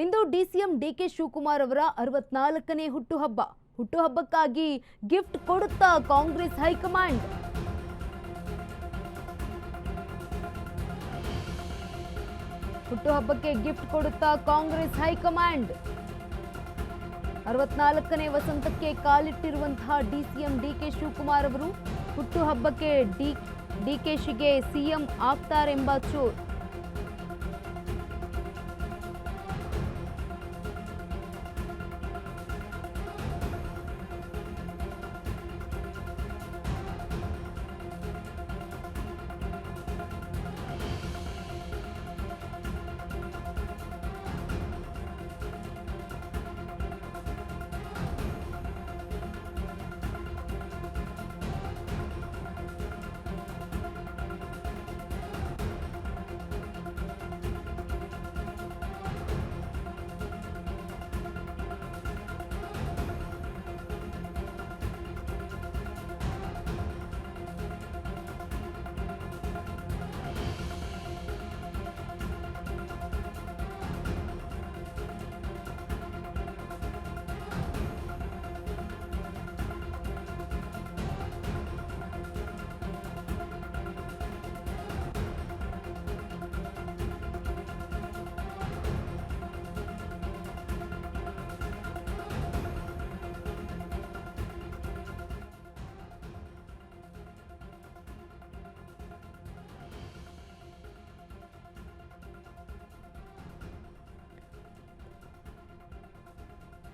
ಇಂದು DCM DK Shivakumar ಅವರ 64ನೇ ಹುಟ್ಟುಹಬ್ಬಕ್ಕಾಗಿ gift ಕೊಡುತ್ತಾ Congress high command. ಹುಟ್ಟುಹಬ್ಬಕ್ಕೆ ಗಿಫ್ಟ್ ಕೊಡುತ್ತಾ ಕಾಂಗ್ರೆಸ್ ಹೈಕಮಾಂಡ್. 64ನೇ ವಸಂತಕ್ಕೆ ಕಾಲಿಟ್ಟಿರುವಂತಹ ಡಿಸಿಎಂ ಡಿಕೆ ಶಿವಕುಮಾರ್ ಅವರು ಹುಟ್ಟುಹಬ್ಬಕ್ಕೆ ಡಿಕೆಶಿಗೆ ಸಿಎಂ ಆಗ್ತಾರೆಂಬ ಚೂರು.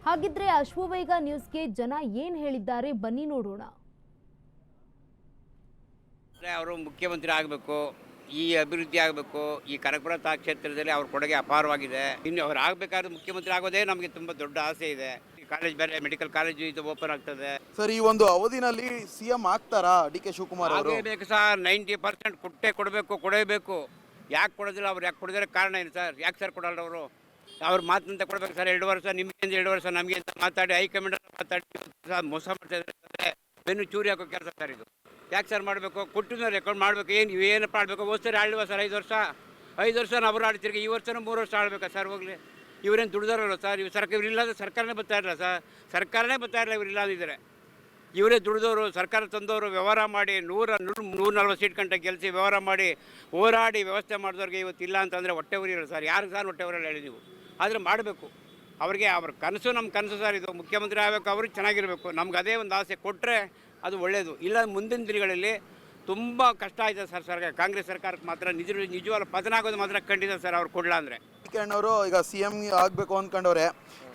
ಹಾಗಿದ್ರೆ ಅಶ್ವವೇಗ ನ್ಯೂಸ್ಗೆ ಜನ ಏನ್ ಹೇಳಿದ್ದಾರೆ ಬನ್ನಿ ನೋಡೋಣ. ಅವರು ಮುಖ್ಯಮಂತ್ರಿ ಆಗಬೇಕು, ಈ ಅಭಿವೃದ್ಧಿ ಆಗಬೇಕು, ಈ ಕನಕಪುರ ಕ್ಷೇತ್ರದಲ್ಲಿ ಅವ್ರ ಕೊಡುಗೆ ಅಪಾರವಾಗಿದೆ. ಇನ್ನು ಅವ್ರು ಆಗಬೇಕಾದ್ರೆ ಮುಖ್ಯಮಂತ್ರಿ ಆಗೋದೇ ನಮಗೆ ತುಂಬ ದೊಡ್ಡ ಆಸೆ ಇದೆ. ಕಾಲೇಜ್ ಬೇರೆ, ಮೆಡಿಕಲ್ ಕಾಲೇಜು ಇದು ಓಪನ್ ಆಗ್ತದೆ ಸರ್. ಈ ಒಂದು ಅವಧಿನಲ್ಲಿ ಸಿಎಂ ಆಗ್ತಾರಾ ಡಿಕೆ ಶಿವಕುಮಾರ್ ಅವರು? ಆಗಬೇಕು ಸರ್. 90% ಕೊಡಬೇಕು. ಯಾಕೆ ಕೊಡೋದಿಲ್ಲ? ಅವ್ರು ಯಾಕೆ ಕೊಡೋದ್ರೆ ಕಾರಣ ಏನು ಸರ್? ಯಾಕೆ ಸರ್ ಕೊಡಲ್ಲ ಅವರು? ಅವ್ರ ಮಾತಿನಂತ ಕೊಡ್ಬೇಕು ಸರ್. 2 ವರ್ಷ ನಿಮಗೆ 2 ವರ್ಷ ನಮಗೆ ಅಂತ ಮಾತಾಡಿ ಹೈಕಮಾಂಡ್ ಮಾತಾಡಿ ಮೋಸ ಮಾಡ್ತಾ ಇದ್ದಾರೆ. ಬೆನ್ನು ಚೂರಿ ಹಾಕೋ ಕೆಲಸ ಸರ್ ಇದು. ಯಾಕೆ ಸರ್ ಮಾಡಬೇಕು? ಕೊಟ್ಟಿದ್ದು ರೆಕಾರ್ಡ್ ಮಾಡಬೇಕು. ಏನಪ್ಪ ಆಡಬೇಕು? ಹೋಗ್ತಾರೆ ಆಳ್ವ ಸರ್ 5 ವರ್ಷ ನಾವು ಆಡ್ತಿರ್ಗೆ ಈ ವರ್ಷನೂ 3 ವರ್ಷ ಆಡ್ಬೇಕಾ ಸರ್? ಹೋಗ್ಲಿ, ಇವರೇನು ದುಡ್ದಾರಲ್ಲ ಸರ್. ಇವ್ರಿಲ್ಲಾಂದ್ರೆ ಸರ್ಕಾರನೇ ಬರ್ತಾ ಇರಲ್ಲ ಸರ್. ಸರ್ಕಾರನೇ ಬರ್ತಾ ಇರಲ್ಲ ಇವರಿಲ್ಲಾಂದಿದ್ರೆ. ಇವರೇ ದುಡಿದವರು, ಸರ್ಕಾರ ತಂದವರು, ವ್ಯವಹಾರ ಮಾಡಿ 140 ಸೀಟ್ ಗಂಟೆ ಗೆಲ್ಲಿಸಿ ವ್ಯವಹಾರ ಮಾಡಿ ಹೋರಾಡಿ ವ್ಯವಸ್ಥೆ ಮಾಡಿದವ್ರಿಗೆ ಇವತ್ತಿಲ್ಲ ಅಂತಂದರೆ ಹೊಟ್ಟೆ ಉರಿಯಲ್ಲ ಸರ್. ಯಾರಿಗೆ ಸರ್ ಹೊಟ್ಟೆ ಉರಿಯಲ್ಲ ಹೇಳಿ ನೀವು? ಆದರೆ ಮಾಡಬೇಕು. ಅವ್ರಿಗೆ ಅವ್ರ ಕನಸು ನಮ್ಮ ಕನಸು ಸರ್. ಇದು ಮುಖ್ಯಮಂತ್ರಿ ಆಗಬೇಕು, ಅವ್ರಿಗೆ ಚೆನ್ನಾಗಿರಬೇಕು. ನಮ್ಗೆ ಅದೇ ಒಂದು ಆಸೆ ಕೊಟ್ಟರೆ ಅದು ಒಳ್ಳೆಯದು. ಇಲ್ಲ ಮುಂದಿನ ದಿನಗಳಲ್ಲಿ ತುಂಬ ಕಷ್ಟ ಆಯ್ತದೆ ಸರ್. ಕಾಂಗ್ರೆಸ್ ಸರ್ಕಾರಕ್ಕೆ ಮಾತ್ರ ನಿಜವಾದ ಪತನ ಆಗೋದು ಮಾತ್ರ ಖಂಡಿತ ಸರ್. ಅವ್ರು ಕೊಡಲ್ಲ ಅಂದರೆ ಅವರು ಈಗ ಸಿಎಂ ಆಗಬೇಕು ಅಂದ್ಕೊಂಡವ್ರೆ.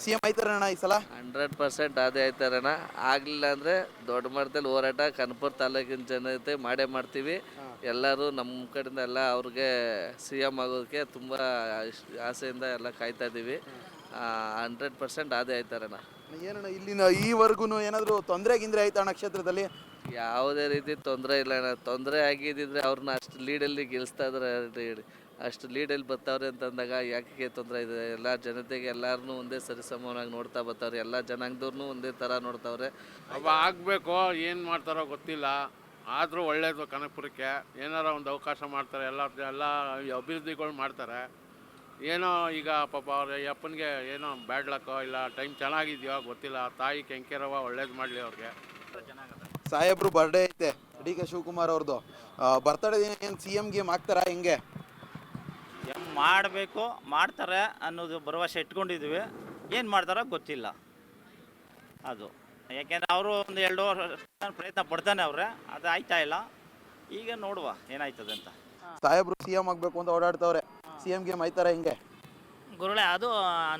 ಸಿಎಂ ಆಯ್ತಾರಣ್ಣ ಈ ಸಲ? 100% ಅದೇ ಆಯ್ತಾರಣ್ಣ. ಆಗಲಿಲ್ಲ ಅಂದರೆ ದೊಡ್ಡ ಮಟ್ಟದಲ್ಲಿ ಹೋರಾಟ ಕನಕಪುರ ತಾಲೂಕಿನ ಜನತೆ ಮಾಡೇ ಮಾಡ್ತೀವಿ. ಎಲ್ಲರೂ ನಮ್ಮ ಕಡೆಯಿಂದ ಎಲ್ಲ ಅವ್ರಿಗೆ ಸಿಎಂ ಆಗೋದಕ್ಕೆ ತುಂಬ ಆಸೆಯಿಂದ ಎಲ್ಲ ಕಾಯ್ತಾ ಇದ್ದೀವಿ. 100% ಅದೇ ಆಯ್ತಾರಣ್ಣ. ಏನಣ್ಣ ಇಲ್ಲಿನ ಈವರೆಗೂ ಏನಾದರೂ ತೊಂದರೆ ಆಯ್ತಣ್ಣ ಕ್ಷೇತ್ರದಲ್ಲಿ? ಯಾವುದೇ ರೀತಿ ತೊಂದರೆ ಇಲ್ಲ ಅಣ್ಣ. ತೊಂದರೆ ಆಗಿದ್ದಿದ್ರೆ ಅವ್ರನ್ನ ಅಷ್ಟು ಲೀಡಲ್ಲಿ ಗೆಲ್ಲಿಸ್ತಾ ಇದ್ದಾರೆ ಹೇಳಿ. ಅಷ್ಟು ಲೀಡಲ್ಲಿ ಬರ್ತಾವ್ರೆ ಅಂತಂದಾಗ ಯಾಕೆ ತೊಂದರೆ ಇದೆ? ಎಲ್ಲ ಜನತೆಗೆ ಎಲ್ಲರನ್ನೂ ಒಂದೇ ಸರಿಸಮನಾಗಿ ನೋಡ್ತಾ ಬರ್ತಾವ್ರೆ. ಎಲ್ಲ ಜನಾಂಗದವ್ರನ್ನೂ ಒಂದೇ ಥರ ನೋಡ್ತಾವ್ರೆ. ಅವ ಆಗಬೇಕು, ಏನು ಮಾಡ್ತಾರೋ ಗೊತ್ತಿಲ್ಲ. ಆದರೂ ಒಳ್ಳೇದು. ಕನಕಪುರಕ್ಕೆ ಏನಾರ ಒಂದು ಅವಕಾಶ ಮಾಡ್ತಾರೆ. ಎಲ್ಲ ಅಭಿವೃದ್ಧಿಗಳು ಮಾಡ್ತಾರೆ. ಏನೋ ಈಗ ಪಾಪ ಅವ್ರ ಅಪ್ಪನಿಗೆ ಏನೋ ಬ್ಯಾಡ್ ಲಕ್ಕೋ ಇಲ್ಲ ಟೈಮ್ ಚೆನ್ನಾಗಿದೆಯೋ ಗೊತ್ತಿಲ್ಲ. ತಾಯಿ ಕೆಂಕೆರವ ಒಳ್ಳೇದು ಮಾಡಲಿ ಅವ್ರಿಗೆ. ಸಾಹೇಬ್ರು ಬರ್ಡೇ ಐತೆ ಡಿಕೆ ಶಿವಕುಮಾರ್ ಅವ್ರದ್ದು. ಬರ್ತಡೇ ಏನು ಸಿಎಂ ಗೇಮ್ ಆಗ್ತಾರಾ ಹೆಂಗೆ? ಮಾಡಬೇಕು, ಮಾಡ್ತಾರೆ ಅನ್ನೋದು ಭರವಸೆ ಇಟ್ಕೊಂಡಿದ್ವಿ. ಏನು ಮಾಡ್ತಾರೋ ಗೊತ್ತಿಲ್ಲ ಅದು. ಯಾಕೆಂದರೆ ಅವರು ಒಂದು 2 ವರ್ಷ ಪ್ರಯತ್ನ ಪಡ್ತಾನೆ ಅವ್ರೆ, ಅದು ಆಯ್ತಾ ಇಲ್ಲ. ಈಗ ನೋಡುವ ಏನಾಯ್ತದೆ ಅಂತ. ಸಾಹೇಬ್ರು ಸಿಎಂ ಆಗಬೇಕು ಅಂತ ಓಡಾಡ್ತವ್ರೆ. ಸಿಎಂ ಗೇಮ್ ಆಯ್ತಾರ ಹೆಂಗೆ? ಗುರುಗಳೇ ಅದು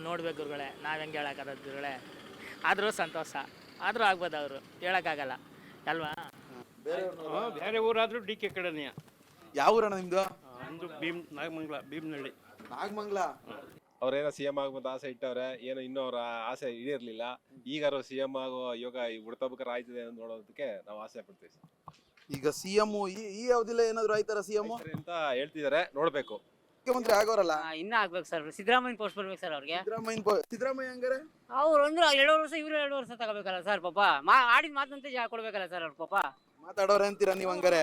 ನೋಡ್ಬೇಕು ಗುರುಗಳೇ. ನಾವು ಹೆಂಗೆ ಹೇಳೋಕ್ಕಾಗದು ಗುರುಗಳೇ? ಆದರೂ ಸಂತೋಷ, ಆದರೂ ಆಗ್ಬೋದು. ಅವರು ಹೇಳೋಕ್ಕಾಗಲ್ಲ ಅಲ್ವಾ? ಬೇರೆ ಊರಾದರೂ ಡಿ ಕೆ ಕಡೆನೇ. ಯಾವ ಊರಣ್ಣ ನಿಮ್ದು? ಒಂದು ಭೀಮನಹಳ್ಳಿ. ನಾಗಮಂಗಲ. ಅವ್ರೇನೋ ಸಿಎಂ ಆಗ್ಬೋದು ಆಸೆ ಇಟ್ಟವ್ರೆ. ಏನೋ ಇನ್ನೂ ಅವ್ರ ಆಸೆ ಈಡೇರ್ಲಿಲ್ಲ. ಈಗ ಅವ್ರು ಸಿಎಂ ಆಗೋ ಯೋಗ ಹುಡ್ತಬೇಕಾರೆ ಆಯ್ತದೆ ಅಂತ ನೋಡೋದಕ್ಕೆ ನಾವು ಆಸೆ ಪಡ್ತೀವಿ. ಈಗ ಸಿಎಂ ಈ ಅವಧಿಲ್ಲ ಏನಾದ್ರು ಆಯ್ತಾರ ಸಿಎಂ ಅಂತ ಹೇಳ್ತಿದಾರೆ, ನೋಡ್ಬೇಕು. ಮುಖ್ಯಮಂತ್ರಿ ಆಗೋರಲ್ಲ ಇನ್ನ ಆಗ್ಬೇಕು ಸರ್. ಸಿದ್ದರಾಮಯ್ಯ ಪೋಸ್ಟ್ ಬರ್ಬೇಕು ಸರ್ ಅವ್ರಿಗೆ. ಸಿದ್ದರಾಮಯ್ಯ ಹಂಗಾರೆ ಅವ್ರು ಅಂದ್ರೆ 2 ವರ್ಷ ಇವ್ರು 2 ವರ್ಷ ತಗೋಬೇಕಲ್ಲ ಸರ್. ಪಾಪ ಆಡಿದ ಮಾತಂತೆ ಕೊಡ್ಬೇಕಲ್ಲ ಸರ್. ಅವ್ರು ಪಾಪ ಮಾತಾಡೋರೆ ಅಂತೀರಾ ನೀವು ಹಂಗಾರೆ?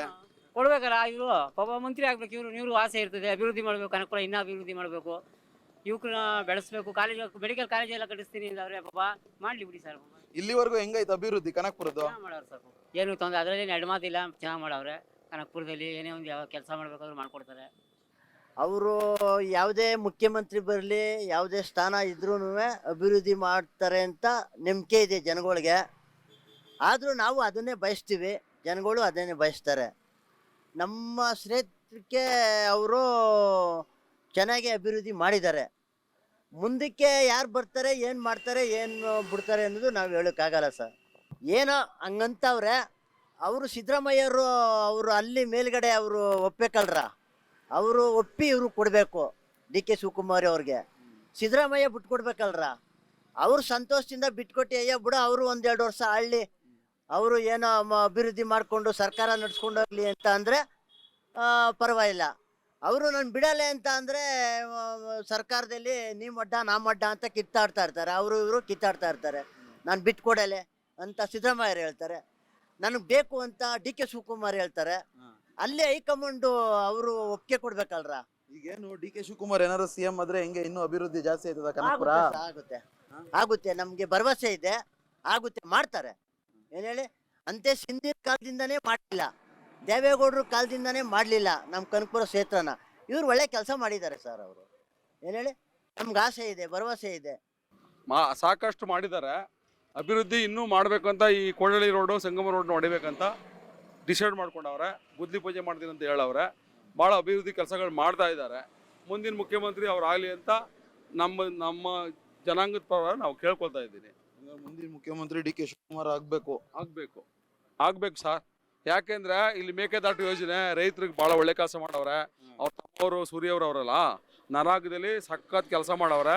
ಕೊಡ್ಬೇಕಲ್ಲ ಇವರು. ಪಾಪ ಮಂತ್ರಿ ಆಗ್ಬೇಕು. ಇವ್ರು ಆಸೆ ಇರ್ತದೆ, ಅಭಿವೃದ್ಧಿ ಮಾಡ್ಬೇಕು, ಕನಕಪುರ ಇನ್ನೂ ಅಭಿವೃದ್ಧಿ ಮಾಡಬೇಕು. ಯುವಕರನ್ನ ಬೆಳೆಸ್ಬೇಕು, ಕಾಲೇಜ್ ಮೆಡಿಕಲ್ ಕಾಲೇಜ್ ಎಲ್ಲ ಕಟ್ಟಿಸ್ತೀನಿ ಅಂದವ್ರೆ ಪಾಪ, ಮಾಡಲಿ ಬಿಡಿ ಸರ್. ಇಲ್ಲಿವರೆಗೂ ಹೆಂಗೈತೆ ಅಭಿವೃದ್ಧಿ ಕನಕಪುರದ್ದು? ಚೆನ್ನಾಗಿ ಮಾಡವ್ರೆ ಸರ್, ಏನು ತೊಂದರೆ ಅದರಲ್ಲಿ ಎರಡು ಮಾತಿಲ್ಲ, ಚೆನ್ನಾಗಿ ಮಾಡವ್ರೆ. ಕನಕಪುರದಲ್ಲಿ ಏನೇ ಒಂದು ಯಾವ ಕೆಲಸ ಮಾಡಬೇಕಾದ್ರೂ ಮಾಡ್ಕೊಡ್ತಾರೆ. ಅವರು ಯಾವುದೇ ಮುಖ್ಯಮಂತ್ರಿ ಬರಲಿ, ಯಾವುದೇ ಸ್ಥಾನ ಇದ್ರೂ ಅಭಿವೃದ್ಧಿ ಮಾಡ್ತಾರೆ ಅಂತ ನಂಬಿಕೆ ಇದೆ ಜನಗಳಿಗೆ. ಆದರೂ ನಾವು ಅದನ್ನೇ ಬಯಸ್ತೀವಿ, ಜನಗಳು ಅದನ್ನೇ ಬಯಸ್ತಾರೆ. ನಮ್ಮ ಕ್ಷೇತ್ರಕ್ಕೆ ಅವರು ಚೆನ್ನಾಗಿ ಅಭಿವೃದ್ಧಿ ಮಾಡಿದ್ದಾರೆ. ಮುಂದಕ್ಕೆ ಯಾರು ಬರ್ತಾರೆ, ಏನು ಮಾಡ್ತಾರೆ, ಏನು ಬಿಡ್ತಾರೆ ಅನ್ನೋದು ನಾವು ಹೇಳೋಕ್ಕಾಗಲ್ಲ ಸರ್. ಏನೋ ಹಂಗಂತವ್ರೆ ಅವರು. ಸಿದ್ದರಾಮಯ್ಯವರು ಅವರು ಅಲ್ಲಿ ಮೇಲ್ಗಡೆ ಅವರು ಒಪ್ಪಬೇಕಲ್ರ, ಅವರು ಒಪ್ಪಿ ಇವರು ಕೊಡಬೇಕು. DK ಶಿವಕುಮಾರ್ ಅವ್ರಿಗೆ ಸಿದ್ದರಾಮಯ್ಯ ಬಿಟ್ಕೊಡ್ಬೇಕಲ್ರ. ಅವರು ಸಂತೋಷದಿಂದ ಬಿಟ್ಕೊಟ್ಟು ಅಯ್ಯ ಬಿಡು, ಅವರು 1-2 ವರ್ಷ ಆಳಲಿ, ಅವರು ಏನೋ ಅಭಿವೃದ್ಧಿ ಮಾಡಿಕೊಂಡು ಸರ್ಕಾರ ನಡ್ಸ್ಕೊಂಡು ಹೋಗ್ಲಿ ಅಂತ ಅಂದರೆ ಪರವಾಗಿಲ್ಲ. ಅವರು ನಾನು ಬಿಡಲೆ ಅಂತ ಅಂದರೆ ಸರ್ಕಾರದಲ್ಲಿ ನೀ ಮಡ್ಡ ನಾ ಮಡ್ಡ ಅಂತ ಕಿತ್ತಾಡ್ತಾ ಇರ್ತಾರೆ. ಅವರು ಇವರು ಕಿತ್ತಾಡ್ತಾ ಇರ್ತಾರೆ. ನಾನು ಬಿಟ್ಕೊಡಲೆ ಅಂತ ಸಿದ್ದರಾಮಯ್ಯರು ಹೇಳ್ತಾರೆ, ನನಗೆ ಬೇಕು ಅಂತ DK ಶಿವಕುಮಾರ್ ಹೇಳ್ತಾರೆ. ಅಲ್ಲೇ ಹೈಕಮಾಂಡು ಅವರು ಒಪ್ಪಿಗೆ ಕೊಡ್ಬೇಕಲ್ರ. ಈಗೇನು DK ಶಿವಕುಮಾರ್ ಏನಾದ್ರು CM ಆದ್ರೆ ಹೆಂಗೆ ಇನ್ನೂ ಅಭಿವೃದ್ಧಿ ಜಾಸ್ತಿ ಆಯ್ತದ ಕನಕಪುರ? ಆಗುತ್ತೆ, ನಮ್ಗೆ ಭರವಸೆ ಇದೆ, ಆಗುತ್ತೆ, ಮಾಡ್ತಾರೆ. ಏನ್ ಹೇಳಿ, ಅಂತೆ ಹಿಂದಿನ ಕಾಲದಿಂದಾನೇ ಮಾಡಲಿಲ್ಲ, ದೇವೇಗೌಡರು ಕಾಲದಿಂದಾನೇ ಮಾಡಲಿಲ್ಲ ನಮ್ಮ ಕನಕಪುರ ಕ್ಷೇತ್ರನ. ಇವ್ರು ಒಳ್ಳೆ ಕೆಲಸ ಮಾಡಿದ್ದಾರೆ ಸರ್. ಅವರು ಏನ್ ಹೇಳಿ, ನಮ್ಗೆ ಆಸೆ ಇದೆ, ಭರವಸೆ ಇದೆ. ಸಾಕಷ್ಟು ಮಾಡಿದ್ದಾರೆ. ಅಭಿವೃದ್ಧಿ ಇನ್ನೂ ಮಾಡಬೇಕು ಅಂತ ಈ ಕೋಡಳ್ಳಿ ರೋಡು, ಸಂಗಮ ರೋಡ್ ಹೊಡಿಬೇಕಂತ ಡಿಸೈಡ್ ಮಾಡ್ಕೊಂಡವ್ರೆ. ಗುದ್ಲಿ ಪೂಜೆ ಮಾಡ್ತೀನಿ ಅಂತ ಹೇಳವ್ರೆ. ಭಾಳ ಅಭಿವೃದ್ಧಿ ಕೆಲಸಗಳು ಮಾಡ್ತಾ ಇದ್ದಾರೆ. ಮುಂದಿನ ಮುಖ್ಯಮಂತ್ರಿ ಅವ್ರು ಆಗಲಿ ಅಂತ ನಮ್ಮ ಜನಾಂಗದ ಪರವಾಗಿ ನಾವು ಕೇಳ್ಕೊಳ್ತಾ ಇದ್ದೀನಿ. ಮುಂದಿನ ಮುಖ್ಯಮಂತ್ರಿ DK ಶಿವಕುಮಾರ್ ಆಗ್ಬೇಕು ಸರ್. ಯಾಕೆಂದ್ರೆ ಇಲ್ಲಿ ಮೇಕೆದಾಟು ಯೋಜನೆ ರೈತರಿಗೆ ಭಾಳ ಒಳ್ಳೆ ಕೆಲಸ ಮಾಡವ್ರೆ. ಅವ್ರ ತಮ್ಮವರು ಸೂರ್ಯವ್ರು ಅವರಲ್ಲ, ನರಾಗದಲ್ಲಿ ಸಖತ್ ಕೆಲಸ ಮಾಡವ್ರೆ.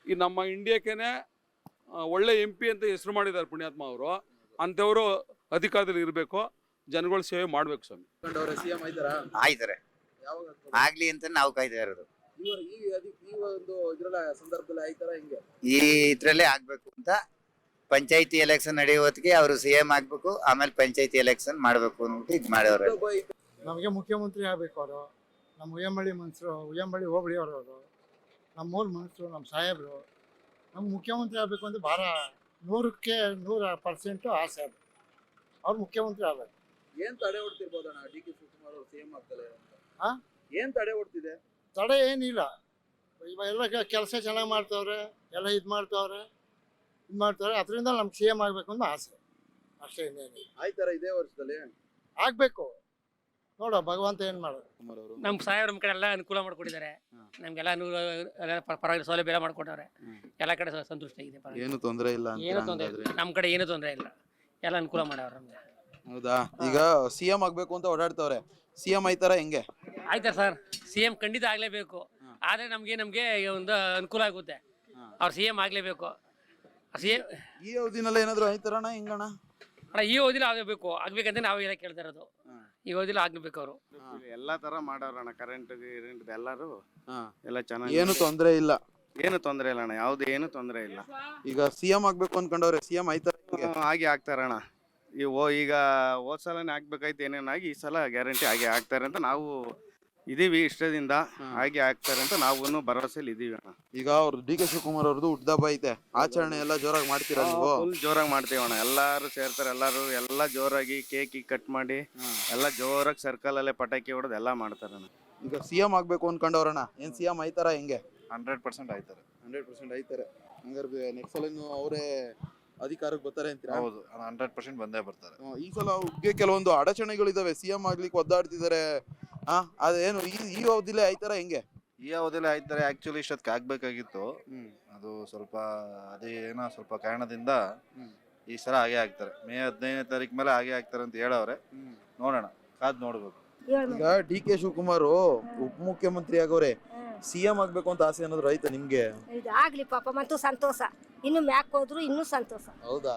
ಈ ನಮ್ಮ ಇಂಡಿಯಾಕ್ಕೇನೆ ಒಳ್ಳೆ MP ಅಂತ ಹೆಸರು ಮಾಡಿದ್ದಾರೆ ಪುಣ್ಯಾತ್ಮ ಅವರು. ಅಂಥವರು ಅಧಿಕಾರದಲ್ಲಿ ಇರಬೇಕು, ಜನಗಳ ಸೇವೆ ಮಾಡ್ಬೇಕು ಸ್ವಾಮಿ. CM ಆಯ್ತಾರಾ? ಆಯ್ತಾರೆ, ಆಗ್ಲಿ ಅಂತ ನಾವು ಕಾಯ್ತಾ ಇರೋದು. ಈ ಒಂದು ಸಂದರ್ಭದಲ್ಲಿ ಆಯ್ತಾರ ಹೆಂಗೆ? ಈ ಇದ್ರಲ್ಲೇ ಆಗ್ಬೇಕು ಅಂತ. ಪಂಚಾಯತಿ ಎಲೆಕ್ಷನ್ ನಡೆಯುವತ್ತಿಗೆ ಅವರು CM ಆಗ್ಬೇಕು, ಆಮೇಲೆ ಪಂಚಾಯತಿ ಎಲೆಕ್ಷನ್ ಮಾಡ್ಬೇಕು ಅಂದ್ಬಿಟ್ಟು ಇದು ಮಾಡವ್ರೆ. ನಮಗೆ ಮುಖ್ಯಮಂತ್ರಿ ಆಗ್ಬೇಕು ಅವರು. ನಮ್ಮ ಉಯ್ಯಂಬಳ್ಳಿ ಮನ್ಸರು, ಉಯ್ಯಂಬಳ್ಳಿ ಹೋಬಳಿ ಅವರು, ನಮ್ಮ ಮೂಲ ಮನ್ಸರು, ನಮ್ಮ ಸಾಹೇಬರು. ನಮ್ಗೆ ಮುಖ್ಯಮಂತ್ರಿ ಆಗ್ಬೇಕು ಅಂದ್ರೆ ಭಾಳ 100% ಆಸೆ ಅದು. ಅವ್ರು ಮುಖ್ಯಮಂತ್ರಿ ಆಗ್ಬೇಕು. ಏನ್ ತಡೆ ಹೊಡ್ತಿರ್ಬೋದಣ್ಣ DK ಶಿವಕುಮಾರ್ ಅವರು CM ಆಗ್ತಾರೆ ಅಂತ? ಏನ್ ತಡೆ ಹೊಡ್ತಿದೆ? ತಡೆ ಏನಿಲ್ಲ, ಎಲ್ಲ ಕೆಲಸ ಚೆನ್ನಾಗಿ ಮಾಡ್ತಾವ್ರೆ, ಎಲ್ಲ ಇದು ಮಾಡ್ತಾವ್ರೆ. ಅದರಿಂದ ನಮ್ಗೆ CM ಆಗ್ಬೇಕು ಅಂತ ಆಸೆ ಅಷ್ಟೇ, ಇನ್ನೇನಿಲ್ಲ. ಆಯ್ತಾರ ಇದೇ ವರ್ಷದಲ್ಲಿ ಆಗ್ಬೇಕು, ನೋಡ ಭಗವಂತ ಏನ್ ಮಾಡೋದು. ನಮ್ಮ ಸಾಹೇಬ್ರ ನಮ್ಮ ಕಡೆ ಎಲ್ಲ ಅನುಕೂಲ ಮಾಡ್ಕೊಟ್ಟಿದ್ದಾರೆ. ನಮ್ಗೆಲ್ಲ ಪರವಾಗಿಲ್ಲ, ಸೌಲಭ್ಯ ಎಲ್ಲ ಮಾಡ್ಕೊಟ್ಟವ್ರೆ. ಎಲ್ಲ ಕಡೆ ಸಂತುಷ್ಟ ಆಗಿದೆ, ಏನು ತೊಂದರೆ ಇಲ್ಲ ಅಂತ? ಏನು ತೊಂದರೆ ಇಲ್ಲ, ನಮ್ಮ ಕಡೆ ಏನು ತೊಂದರೆ ಇಲ್ಲ, ಎಲ್ಲ ಅನುಕೂಲ ಮಾಡವ್ರೆ ನಮ್ಗೆ. ಹೌದಾ? ಈಗ CM ಆಗ್ಬೇಕು ಅಂತ ಓಡಾಡ್ತವ್ರೆ. CM ಆಯ್ತಾರ ಹೆಂಗೆ? ಆಯ್ತಾರೆ ಸರ್, CM ಖಂಡಿತ ಆಗ್ಲೇಬೇಕು. ಆದ್ರೆ ನಮ್ಗೆ ಒಂದು ಅನುಕೂಲ ಆಗುತ್ತೆ. ಅವ್ರು CM ಆಗ್ಲೇಬೇಕು. ಈ ಅವಧಿನಲ್ಲಿ ಏನಾದ್ರು ಆಯ್ತಾರಣ್ಣ ಹೆಂಗಣ್ಣ? ಈ ಓದಿಲ್ಲ ಆಗಬೇಕು, ಆಗ್ಬೇಕಂತ ನಾವು ಎಲ್ಲ ಕೇಳ್ತಾ ಇರೋದು. ಈ ಓದಿಲ್ಲ ಆಗ್ಬೇಕು ಅವರು. ಎಲ್ಲಾ ತರ ಮಾಡವ್ರಣ್ಣ, ಕರೆಂಟ್ ಎಲ್ಲರೂ ಎಲ್ಲ ಚೆನ್ನಾಗಿ. ಏನು ತೊಂದರೆ ಇಲ್ಲ? ಏನು ತೊಂದರೆ ಇಲ್ಲ ಅಣ್ಣ, ಯಾವ್ದು ಏನು ತೊಂದರೆ ಇಲ್ಲ. ಈಗ CM ಆಗ್ಬೇಕು ಅನ್ಕೊಂಡವ್ರೆ, CM ಆಯ್ತಾರ? ಹಾಗೆ ಆಗ್ತಾರಣ್ಣ. ಈಗ ಹೋದ್ ಸಲನೇ ಆಗ್ಬೇಕಾಯ್ತು ಏನೇನಾಗಿ, ಈ ಸಲ ಗ್ಯಾರಂಟಿ ಹಾಗೆ ಆಗ್ತಾರೆ ಅಂತ ನಾವು ಇದೀವಿ ಇಷ್ಟದಿಂದ. ಹಾಗೆ ಆಗ್ತಾರೆ ಅಂತ ನಾವು ಭರವಸೆಲಿ ಇದೀವಿ ಅಣ್ಣ. ಈಗ ಅವ್ರು DK ಶಿವಕುಮಾರ್ ಅವ್ರದ್ದು ಹುಟ್ಟದಬ್ಬ ಐತೆ, ಆಚರಣೆ ಎಲ್ಲ ಜೋರಾಗಿ ಮಾಡ್ತೀರಾ ನೀವು? ಫುಲ್ ಜೋರಾಗಿ ಮಾಡ್ತೀವಿ ಅಣ್ಣ. ಎಲ್ಲಾರು ಸೇರ್ತಾರೆ, ಎಲ್ಲ ಜೋರಾಗಿ ಕೇಕ್ ಕಟ್ ಮಾಡಿ ಎಲ್ಲ ಜೋರಾಗಿ ಸರ್ಕಲ್ ಅಲ್ಲೇ ಪಟಾಕಿ ಹೊಡೆದು ಎಲ್ಲ ಮಾಡ್ತಾರೆ ಅಣ್ಣ. ಈಗ CM ಆಗ್ಬೇಕು ಅನ್ಕೊಂಡವ್ರಣ್ಣ, ಏನ್ CM ಆಯ್ತಾರ ಹೆಂಗೆ? 100% ಆಯ್ತಾರೆ. 100% ಆಯ್ತಾರೆ. ಹಂಗಾರೆ ನೆಕ್ಸ್ಟ್ ಸಲ ಅವರೇ ಅಧಿಕಾರಕ್ಕೆ ಬರ್ತಾರೆ ಅಂತೀರಾ? ಹೌದು, 100% ಬಂದೇ ಬರ್ತಾರೆ. ಈ ಸಲ ಅವ್ರಿಗೆ ಕೆಲವೊಂದು ಅಡಚಣೆಗಳಿದಾವೆ, CM ಆಗ್ಲಿಕ್ಕೆ ಒದ್ದಾಡ್ತಿದ್ದಾರೆ. ಅದೇನು ಈ ಅವಧಿಲೇ ಆಯ್ತಾರ ಹೆಂಗೆ? ಈ ಅವಧಿಯಲ್ಲಿ ಆಯ್ತಾರೆ. ಆಕ್ಚುಲಿ ಇಷ್ಟೊತ್ತಿಗೆ ಆಗ್ಬೇಕಾಗಿತ್ತು, ಅದು ಸ್ವಲ್ಪ ಅದೇನೋ ಸ್ವಲ್ಪ ಕಾರಣದಿಂದ ಈ ಸಲ ಹಾಗೆ ಆಗ್ತಾರೆ. ಮೇ 15ನೇ ತಾರೀಕು ಮೇಲೆ ಹಾಗೆ ಆಗ್ತಾರೆ ಅಂತ ಹೇಳವ್ರೆ. ನೋಡೋಣ, ಕಾದ್ ನೋಡ್ಬೇಕು. ಈಗ DK ಶಿವಕುಮಾರ್ ಉಪಮುಖ್ಯಮಂತ್ರಿ ಆಗೋರೆ, CM ಆಗ್ಬೇಕು ಅಂತ ಆಸೆ ಅನ್ನೋದು ರೈತ ನಿಮ್ಗೆ? ಆಗ್ಲಿ ಪಾಪ, ಮತ್ತು ಸಂತೋಷ. ಇನ್ನು ಮ್ಯಾಕ್ ಹೋದ್ರು ಇನ್ನೂ ಸಂತೋಷ. ಹೌದಾ?